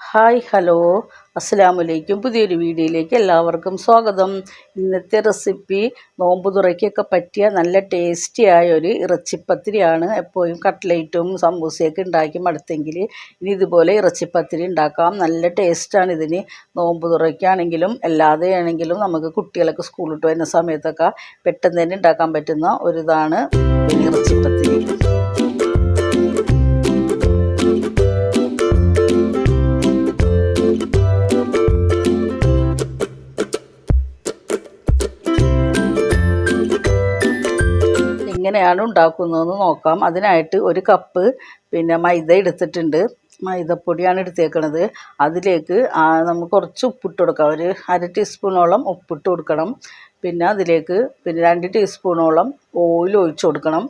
Hi hello അസ്സലാമലൈക്കും. പുതിയൊരു വീഡിയോയിലേക്ക് എല്ലാവർക്കും സ്വാഗതം. ഇന്നത്തെ റെസിപ്പി നോമ്പ് തുറയ്ക്കൊക്കെ പറ്റിയ നല്ല ടേസ്റ്റിയായ ഒരു ഇറച്ചിപ്പത്തിരിയാണ്. എപ്പോഴും കട്ട്ലേറ്റും സമൂസയൊക്കെ ഉണ്ടാക്കി മടുത്തെങ്കിൽ ഇനി ഇതുപോലെ ഇറച്ചിപ്പത്തിരി ഉണ്ടാക്കാം. നല്ല ടേസ്റ്റാണ് ഇതിന്. നോമ്പ് തുറയ്ക്കാണെങ്കിലും അല്ലാതെ ആണെങ്കിലും നമുക്ക് കുട്ടികളൊക്കെ സ്കൂളിട്ട് വരുന്ന സമയത്തൊക്കെ പെട്ടെന്ന് തന്നെ ഉണ്ടാക്കാൻ പറ്റുന്ന ഒരിതാണ് പിന്നെ ഇറച്ചിപ്പത്തിരി. എങ്ങനെയാണ് ഉണ്ടാക്കുന്നതെന്ന് നോക്കാം. അതിനായിട്ട് ഒരു കപ്പ് മൈദ എടുത്തിട്ടുണ്ട്. മൈദപ്പൊടിയാണ് എടുത്തേക്കണത്. അതിലേക്ക് നമുക്ക് കുറച്ച് ഉപ്പിട്ട് കൊടുക്കാം. ഒരു 1/2 ടീസ്പൂണോളം ഉപ്പിട്ട് കൊടുക്കണം. അതിലേക്ക് 2 ടീസ്പൂണോളം ഓയിൽ ഒഴിച്ച് കൊടുക്കണം.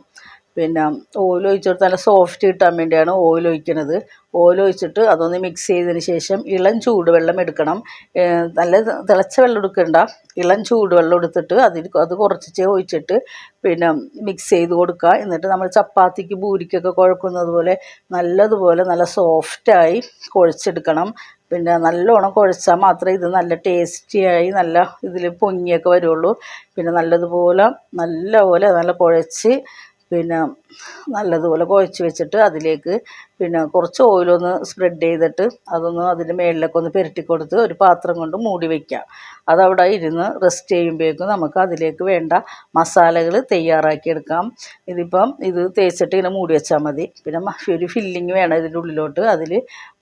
ഓയിൽ ഒഴിച്ച് കൊടുത്ത് നല്ല സോഫ്റ്റ് കിട്ടാൻ വേണ്ടിയാണ് ഓയിൽ ഒഴിക്കുന്നത്. ഓയിൽ ഒഴിച്ചിട്ട് അതൊന്ന് മിക്സ് ചെയ്തതിന് ശേഷം ഇളം ചൂടുവെള്ളം എടുക്കണം. നല്ല തിളച്ച വെള്ളം എടുക്കണ്ട, ഇളം ചൂടുവെള്ളം എടുത്തിട്ട് അത് കുറച്ച് ഒഴിച്ചിട്ട് മിക്സ് ചെയ്ത് കൊടുക്കുക. എന്നിട്ട് നമ്മൾ ചപ്പാത്തിക്ക് പൂരിക്കൊക്കെ കുഴക്കുന്നത് പോലെ നല്ലതുപോലെ നല്ല സോഫ്റ്റായി കുഴച്ചെടുക്കണം. നല്ലോണം കുഴച്ചാൽ മാത്രമേ ഇത് നല്ല ടേസ്റ്റിയായി നല്ല ഇതിൽ പൊങ്ങിയൊക്കെ വരുള്ളൂ. നല്ലതുപോലെ നല്ല കുഴച്ച് നല്ലതുപോലെ കുഴച്ച് വെച്ചിട്ട് അതിലേക്ക് കുറച്ച് ഓയിലൊന്ന് സ്പ്രെഡ് ചെയ്തിട്ട് അതൊന്ന് അതിൻ്റെ മേളിലൊക്കെ ഒന്ന് പുരട്ടി കൊടുത്ത് ഒരു പാത്രം കൊണ്ട് മൂടി വയ്ക്കുക. അതവിടെ ഇരുന്ന് റെസ്റ്റ് ചെയ്യുമ്പോഴേക്കും നമുക്ക് അതിലേക്ക് വേണ്ട മസാലകൾ തയ്യാറാക്കിയെടുക്കാം. ഇത് തേച്ചിട്ട് ഇങ്ങനെ മൂടി വെച്ചാൽ മതി. ഒരു ഫില്ലിങ് വേണം ഇതിൻ്റെ ഉള്ളിലോട്ട്. അതിൽ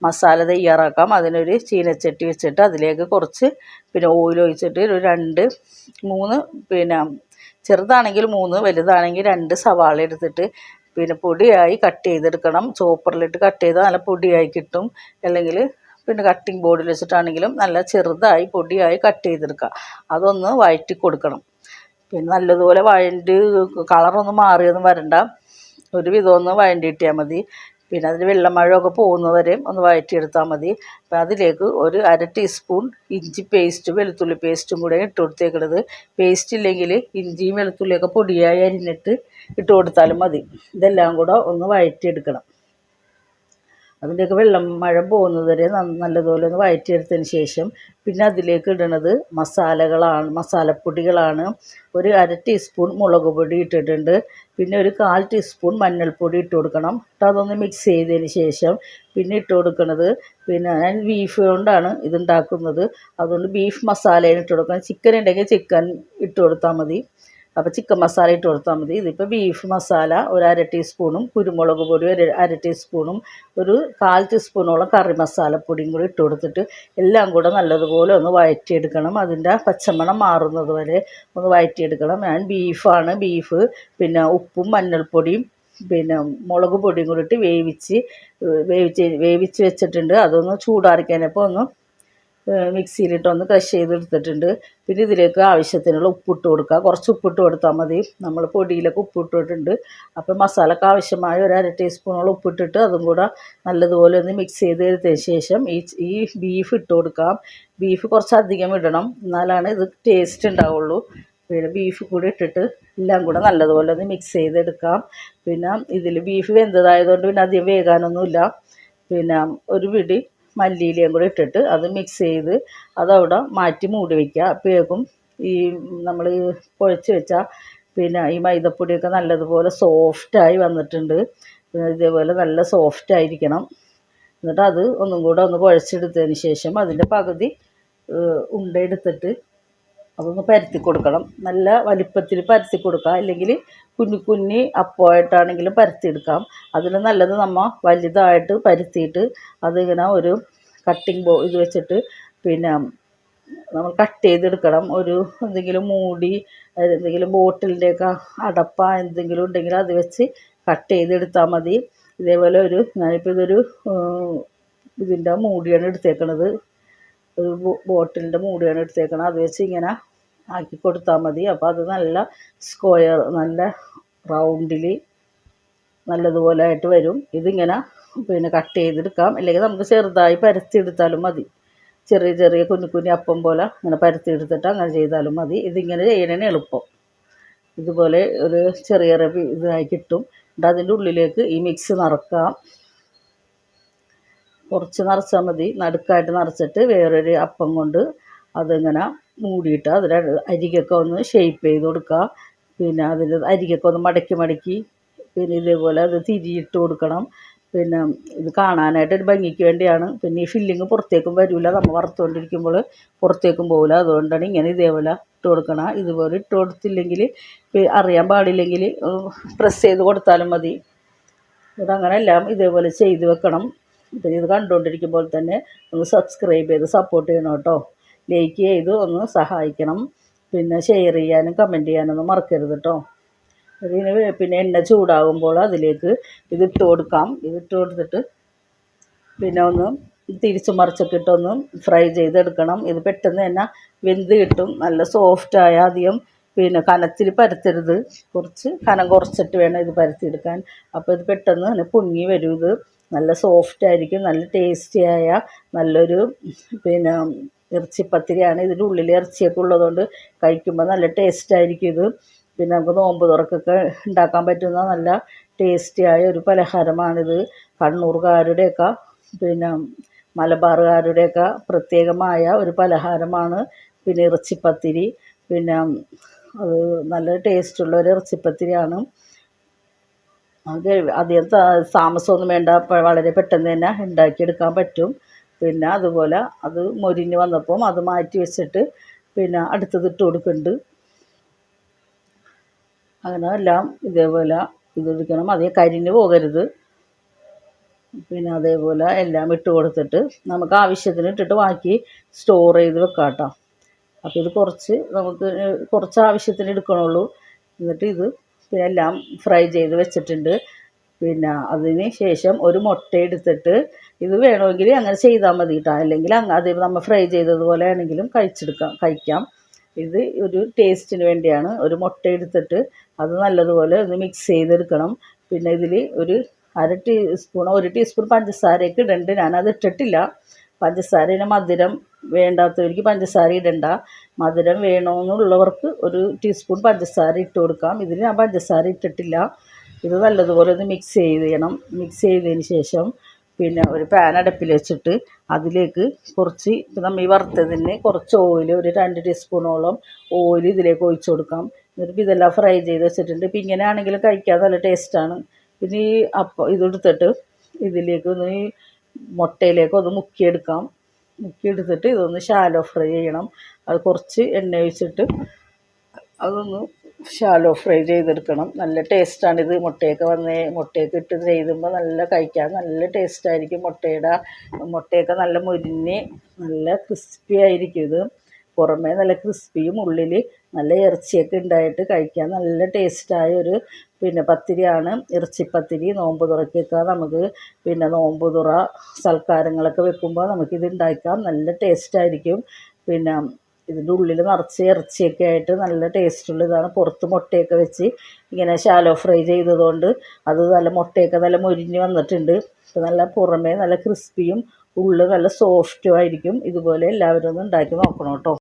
മസാല തയ്യാറാക്കാം. അതിനൊരു ചീനച്ചട്ടി വെച്ചിട്ട് അതിലേക്ക് കുറച്ച് ഓയിൽ ഒഴിച്ചിട്ട് ഒരു 2-3 ചെറുതാണെങ്കിൽ 3, വലുതാണെങ്കിൽ 2 സവാള എടുത്തിട്ട് പൊടിയായി കട്ട് ചെയ്തെടുക്കണം. ചോപ്പറിലിട്ട് കട്ട് ചെയ്താൽ നല്ല പൊടിയായി കിട്ടും. അല്ലെങ്കിൽ കട്ടിംഗ് ബോർഡിൽ വെച്ചിട്ടാണെങ്കിലും നല്ല ചെറുതായി പൊടിയായി കട്ട് ചെയ്തെടുക്കുക. അതൊന്ന് വഴറ്റി കൊടുക്കണം. നല്ലതുപോലെ കളറൊന്നും മാറിയൊന്നും വരണ്ട, ഒരുവിധം ഒന്ന് വഴണ്ടി കിട്ടിയാൽ മതി. അതിൽ വെള്ളമഴമൊക്കെ പോകുന്നവരെ ഒന്ന് വഴറ്റിയെടുത്താൽ മതി. അതിലേക്ക് ഒരു 1/2 ടീസ്പൂൺ ഇഞ്ചി പേസ്റ്റ്, വെളുത്തുള്ളി പേസ്റ്റും കൂടെ ഇട്ട് കൊടുത്തേക്കണത്. പേസ്റ്റ് ഇല്ലെങ്കിൽ ഇഞ്ചിയും വെളുത്തുള്ളിയൊക്കെ പൊടിയായി അരിഞ്ഞിട്ട് ഇട്ട് കൊടുത്താലും മതി. ഇതെല്ലാം കൂടെ ഒന്ന് വഴറ്റിയെടുക്കണം. അതിൻ്റെയൊക്കെ മഴ പോകുന്നത് വരെ നല്ലതുപോലെ ഒന്ന് വഴറ്റിയെടുത്തതിന് ശേഷം അതിലേക്ക് ഇടുന്നത് മസാലപ്പൊടികളാണ്. ഒരു 1/2 ടീസ്പൂൺ മുളക് പൊടി ഇട്ടിട്ടുണ്ട്. ഒരു 1/4 ടീസ്പൂൺ മഞ്ഞൾപ്പൊടി ഇട്ട് കൊടുക്കണം. അതൊന്ന് മിക്സ് ചെയ്തതിന് ശേഷം ഇട്ട് കൊടുക്കുന്നത് ഞാൻ ബീഫ് കൊണ്ടാണ് ഇതുണ്ടാക്കുന്നത്. അതുകൊണ്ട് ബീഫ് മസാലയാണ് ഇട്ട് കൊടുക്കണം. ചിക്കൻ ഉണ്ടെങ്കിൽ ചിക്കൻ ഇട്ട് കൊടുത്താൽ മതി. അപ്പോൾ ചിക്കൻ മസാല ഇട്ട് കൊടുത്താൽ മതി. ഇതിപ്പോൾ ബീഫ് മസാല ഒരു 1/2 ടീസ്പൂണും കുരുമുളക് പൊടി ഒരു 1/2 ടീസ്പൂണും ഒരു 1/4 ടീസ്പൂണോളം കറി മസാലപ്പൊടിയും കൂടി ഇട്ട് കൊടുത്തിട്ട് എല്ലാം കൂടെ നല്ലതുപോലെ ഒന്ന് വഴറ്റിയെടുക്കണം. അതിൻ്റെ പച്ചമണം മാറുന്നത് വരെ ഒന്ന് വഴറ്റിയെടുക്കണം. ഞാൻ ബീഫ് ഉപ്പും മഞ്ഞൾപ്പൊടിയും മുളക് പൊടിയും കൂടി ഇട്ട് വേവിച്ച് വെച്ചിട്ടുണ്ട്. അതൊന്ന് ചൂടാറിക്കാനപ്പോൾ ഒന്ന് മിക്സിയിലിട്ടൊന്ന് ക്രഷ് ചെയ്തെടുത്തിട്ടുണ്ട്. ഇതിലേക്ക് ആവശ്യത്തിനുള്ള ഉപ്പിട്ട് കൊടുക്കുക. കുറച്ച് ഉപ്പിട്ട് കൊടുത്താൽ മതി. നമ്മൾ പൊടിയിലൊക്കെ ഉപ്പിട്ടിട്ടുണ്ട്. അപ്പോൾ മസാലക്ക് ആവശ്യമായ ഒരു 1/2 ടീസ്പൂണോളം ഉപ്പിട്ടിട്ട് അതും കൂടെ നല്ലതുപോലെ ഒന്ന് മിക്സ് ചെയ്തെടുത്തതിന് ശേഷം ഈ ബീഫ് ഇട്ട് കൊടുക്കാം. ബീഫ് കുറച്ചധികം ഇടണം, എന്നാലാണ് ഇത് ടേസ്റ്റ് ഉണ്ടാവുള്ളൂ. ബീഫ് കൂടി ഇട്ടിട്ട് എല്ലാം കൂടെ നല്ലതുപോലെ ഒന്ന് മിക്സ് ചെയ്തെടുക്കാം. ഇതിൽ ബീഫ് വെന്തതായതുകൊണ്ട് അധികം വേകാനൊന്നുമില്ല. ഒരു പിടി മല്ലിയിലയും കൂടെ ഇട്ടിട്ട് അത് മിക്സ് ചെയ്ത് അതവിടെ മാറ്റി മൂടി വയ്ക്കുക. അപ്പോഴേക്കും നമ്മൾ കുഴച്ച് വെച്ച ഈ മൈദപ്പൊടിയൊക്കെ നല്ലതുപോലെ സോഫ്റ്റായി വന്നിട്ടുണ്ട്. ഇതേപോലെ നല്ല സോഫ്റ്റായിരിക്കണം. എന്നിട്ട് അത് ഒന്നും കൂടെ ഒന്ന് കുഴച്ചെടുത്തതിന് ശേഷം അതിൻ്റെ പകുതി ഉണ്ടെടുത്തിട്ട് അതൊന്ന് പരത്തി കൊടുക്കണം. നല്ല വലിപ്പത്തിൽ പരത്തി കൊടുക്കുക. അല്ലെങ്കിൽ കുഞ്ഞി അപ്പമായിട്ടാണെങ്കിലും പരത്തിയെടുക്കാം. അതിൽ നല്ലത് നമ്മൾ വലുതായിട്ട് പരത്തിയിട്ട് അതിങ്ങനെ ഒരു കട്ടിംഗ് ഇത് വെച്ചിട്ട് നമ്മൾ കട്ട് ചെയ്തെടുക്കണം. എന്തെങ്കിലും മൂടി, എന്തെങ്കിലും ബോട്ടിലിൻ്റെയൊക്കെ അടപ്പ എന്തെങ്കിലും ഉണ്ടെങ്കിൽ അത് വെച്ച് കട്ട് ചെയ്തെടുത്താൽ മതി. ഇതേപോലെ ഞാനിപ്പോൾ ഇതിൻ്റെ മൂടിയാണ് എടുത്തേക്കണത്. ഒരു ബോട്ടിലിൻ്റെ മൂടിയാണ് എടുത്തേക്കണത്. അത് വെച്ച് ഇങ്ങനെ ആക്കി കൊടുത്താൽ മതി. അപ്പോൾ അത് നല്ല സ്ക്വയർ, നല്ല റൗണ്ടിൽ നല്ലതുപോലെ ആയിട്ട് വരും. ഇതിങ്ങനെ കട്ട് ചെയ്തെടുക്കാം. അല്ലെങ്കിൽ നമുക്ക് ചെറുതായി പരത്തിയെടുത്താലും മതി. ചെറിയ കുഞ്ഞി അപ്പം പോലെ ഇങ്ങനെ പരത്തിയെടുത്തിട്ട് അങ്ങനെ ചെയ്താലും മതി. ഇതിങ്ങനെ ചെയ്യണേ എളുപ്പം. ഇതുപോലെ ഒരു ചെറിയ ഇതായി കിട്ടും. അതിൻ്റെ ഉള്ളിലേക്ക് ഈ മിക്സ് നിറക്കാം. കുറച്ച് നിറച്ചാൽ മതി. നടുക്കായിട്ട് നിറച്ചിട്ട് വേറൊരു അപ്പം കൊണ്ട് അതിങ്ങനെ മൂടിയിട്ട് അതിൽ അരികൊക്കെ ഒന്ന് ഷേപ്പ് ചെയ്ത് കൊടുക്കുക. പിന്നെ അതിൽ അരികൊക്കെ ഒന്ന് മടക്കി മടക്കി പിന്നെ ഇതേപോലെ അത് തിരിയിട്ട് കൊടുക്കണം. പിന്നെ ഇത് കാണാനായിട്ട് ഒരു ഭംഗിക്ക് വേണ്ടിയാണ്. പിന്നെ ഈ ഫില്ലിങ് പുറത്തേക്കും വരില്ല, നമ്മൾ വറുത്തുകൊണ്ടിരിക്കുമ്പോൾ പുറത്തേക്കും പോകില്ല. അതുകൊണ്ടാണ് ഇങ്ങനെ ഇതേപോലെ ഇട്ട് കൊടുക്കണം. ഇതുപോലെ ഇട്ട് കൊടുത്തില്ലെങ്കിൽ അറിയാൻ പാടില്ലെങ്കിൽ പ്രസ് ചെയ്ത് കൊടുത്താലും മതി. ഇതങ്ങനെ എല്ലാം ഇതേപോലെ ചെയ്ത് വെക്കണം. പിന്നെ ഇത് കണ്ടുകൊണ്ടിരിക്കുമ്പോൾ തന്നെ ഒന്ന് സബ്സ്ക്രൈബ് ചെയ്ത് സപ്പോർട്ട് ചെയ്യണം കേട്ടോ. ലൈക്ക് ചെയ്ത് ഒന്ന് സഹായിക്കണം. പിന്നെ ഷെയർ ചെയ്യാനും കമൻറ്റ് ചെയ്യാനൊന്നും മറക്കരുത് കേട്ടോ. ഇതിന് പിന്നെ എണ്ണ ചൂടാകുമ്പോൾ അതിലേക്ക് ഇതിട്ട് കൊടുക്കാം. ഇതിട്ട് കൊടുത്തിട്ട് പിന്നെ ഒന്ന് തിരിച്ച് മറിച്ചൊക്കെ ഇട്ടൊന്ന് ഫ്രൈ ചെയ്തെടുക്കണം. ഇത് പെട്ടെന്ന് തന്നെ വെന്ത് കിട്ടും. നല്ല സോഫ്റ്റായ അധികം പിന്നെ കനത്തിൽ പരത്തരുത്, കുറച്ച് കനം കുറച്ചിട്ട് വേണം ഇത് പരത്തിയെടുക്കാൻ. അപ്പോൾ ഇത് പെട്ടെന്ന് തന്നെ പൊങ്ങി വരും. ഇത് നല്ല സോഫ്റ്റായിരിക്കും, നല്ല ടേസ്റ്റിയായ നല്ലൊരു പിന്നെ ഇറച്ചിപ്പത്തിരിയാണ്. ഇതിൻ്റെ ഉള്ളിൽ ഇറച്ചിയൊക്കെ ഉള്ളതുകൊണ്ട് കഴിക്കുമ്പോൾ നല്ല ടേസ്റ്റായിരിക്കും ഇത്. പിന്നെ നമുക്ക് നോമ്പ് തുറക്കൊക്കെ ഉണ്ടാക്കാൻ പറ്റുന്ന നല്ല ടേസ്റ്റിയായ ഒരു പലഹാരമാണിത്. കണ്ണൂർകാരുടെയൊക്കെ പിന്നെ മലബാറുകാരുടെയൊക്കെ പ്രത്യേകമായ ഒരു പലഹാരമാണ് പിന്നെ ഇറച്ചിപ്പത്തിരി. പിന്നെ അത് നല്ല ടേസ്റ്റുള്ള ഒരു ഇറച്ചിപ്പത്തിരിയാണ്. അത് അധികം താമസമൊന്നും വേണ്ട, വളരെ പെട്ടെന്ന് തന്നെ ഉണ്ടാക്കിയെടുക്കാൻ പറ്റും. പിന്നെ അതുപോലെ അത് മൊരിഞ്ഞ് വന്നപ്പം അത് മാറ്റി വെച്ചിട്ട് പിന്നെ അടുത്തത് ഇട്ട് കൊടുക്കുന്നുണ്ട്. അങ്ങനെ എല്ലാം ഇതേപോലെ ഇതെടുക്കണം, അധികം കരിഞ്ഞ് പോകരുത്. പിന്നെ അതേപോലെ എല്ലാം ഇട്ട് കൊടുത്തിട്ട് നമുക്ക് ആവശ്യത്തിന് ഇട്ടിട്ട് ബാക്കി സ്റ്റോർ ചെയ്ത് വെക്കാം കേട്ടോ. അപ്പോൾ ഇത് കുറച്ച് ആവശ്യത്തിന് എടുക്കണുള്ളൂ. എന്നിട്ട് ഇത് പിന്നെ എല്ലാം ഫ്രൈ ചെയ്ത് വെച്ചിട്ടുണ്ട്. പിന്നെ അതിന് ശേഷം ഒരു മുട്ട എടുത്തിട്ട് ഇത് വേണമെങ്കിൽ അങ്ങനെ ചെയ്താൽ മതി കേട്ടോ. അല്ലെങ്കിൽ അതേ നമ്മൾ ഫ്രൈ ചെയ്തതുപോലെ ആണെങ്കിലും കഴിക്കാം. ഇത് ഒരു ടേസ്റ്റിന് വേണ്ടിയാണ്. ഒരു മുട്ട എടുത്തിട്ട് അത് നല്ലതുപോലെ ഒന്ന് മിക്സ് ചെയ്തെടുക്കണം. പിന്നെ ഇതിൽ ഒരു 1 ടീസ്പൂൺ പഞ്ചസാരയൊക്കെ ഇടുന്നുണ്ട്. ഞാനത് ഇട്ടിട്ടില്ല. പഞ്ചസാരയുടെ മധുരം വേണ്ടാത്തവർക്ക് പഞ്ചസാര ഇടണ്ട. മധുരം വേണമെന്നുള്ളവർക്ക് 1 ടീസ്പൂൺ പഞ്ചസാര ഇട്ട് കൊടുക്കാം. ഇതിൽ ഞാൻ പഞ്ചസാര ഇട്ടിട്ടില്ല. ഇത് നല്ലതുപോലെ ഒന്ന് മിക്സ് ചെയ്യണം. മിക്സ് ചെയ്തതിന് ശേഷം പിന്നെ ഒരു പാൻ അടുപ്പിൽ വെച്ചിട്ട് അതിലേക്ക് കുറച്ച് നമ്മൾ ഈ വറുത്തതിന് കുറച്ച് ഓയിൽ, ഒരു 2 ടീസ്പൂണോളം ഓയിൽ ഇതിലേക്ക് ഒഴിച്ചു കൊടുക്കാം. എന്നിട്ട് ഇതെല്ലാം ഫ്രൈ ചെയ്ത് വെച്ചിട്ടുണ്ട്. ഇപ്പം ഇങ്ങനെ ആണെങ്കിലും കഴിക്കാൻ നല്ല ടേസ്റ്റാണ്. പിന്നെ ഈ ഇതെടുത്തിട്ട് ഇതിലേക്ക് ഒന്ന് ഈ മുട്ടയിലേക്ക് ഒന്ന് മുക്കിയെടുത്തിട്ട് ഇതൊന്ന് ഷാലോ ഫ്രൈ ചെയ്യണം. അത് കുറച്ച് എണ്ണ ഒഴിച്ചിട്ട് അതൊന്ന് ഷാലോ ഫ്രൈ ചെയ്തെടുക്കണം. നല്ല ടേസ്റ്റാണിത്. മുട്ടയൊക്കെ ഇട്ട് ചെയ്തുമ്പോൾ നല്ല കഴിക്കാൻ നല്ല ടേസ്റ്റായിരിക്കും. മുട്ടയൊക്കെ നല്ല മൊരിഞ്ഞ് നല്ല ക്രിസ്പി ആയിരിക്കും. ഇത് പുറമേ നല്ല ക്രിസ്പിയും ഉള്ളിൽ നല്ല ഇറച്ചിയൊക്കെ ഉണ്ടായിട്ട് കഴിക്കാൻ നല്ല ടേസ്റ്റായൊരു പിന്നെ പത്തിരിയാണ് ഇറച്ചിപ്പത്തിരി. നോമ്പ് തുറക്കൊക്കെ നമുക്ക് പിന്നെ നോമ്പ് തുറ സൽക്കാരങ്ങളൊക്കെ വെക്കുമ്പോൾ നമുക്കിത് ഉണ്ടാക്കാം. നല്ല ടേസ്റ്റായിരിക്കും. പിന്നെ ഇതിൻ്റെ ഉള്ളിൽ നിറച്ച് ഇറച്ചിയൊക്കെ ആയിട്ട് നല്ല ടേസ്റ്റുള്ള ഇതാണ്. പുറത്ത് മുട്ടയൊക്കെ വെച്ച് ഇങ്ങനെ ഷാലോ ഫ്രൈ ചെയ്തതുകൊണ്ട് അത് നല്ല മുട്ടയൊക്കെ നല്ല മൊരിഞ്ഞ് വന്നിട്ടുണ്ട്. നല്ല പുറമേ നല്ല ക്രിസ്പിയും ഉള്ളിൽ നല്ല സോഫ്റ്റും ആയിരിക്കും. ഇതുപോലെ എല്ലാവരും ഒന്ന് ഉണ്ടാക്കി നോക്കണം കേട്ടോ.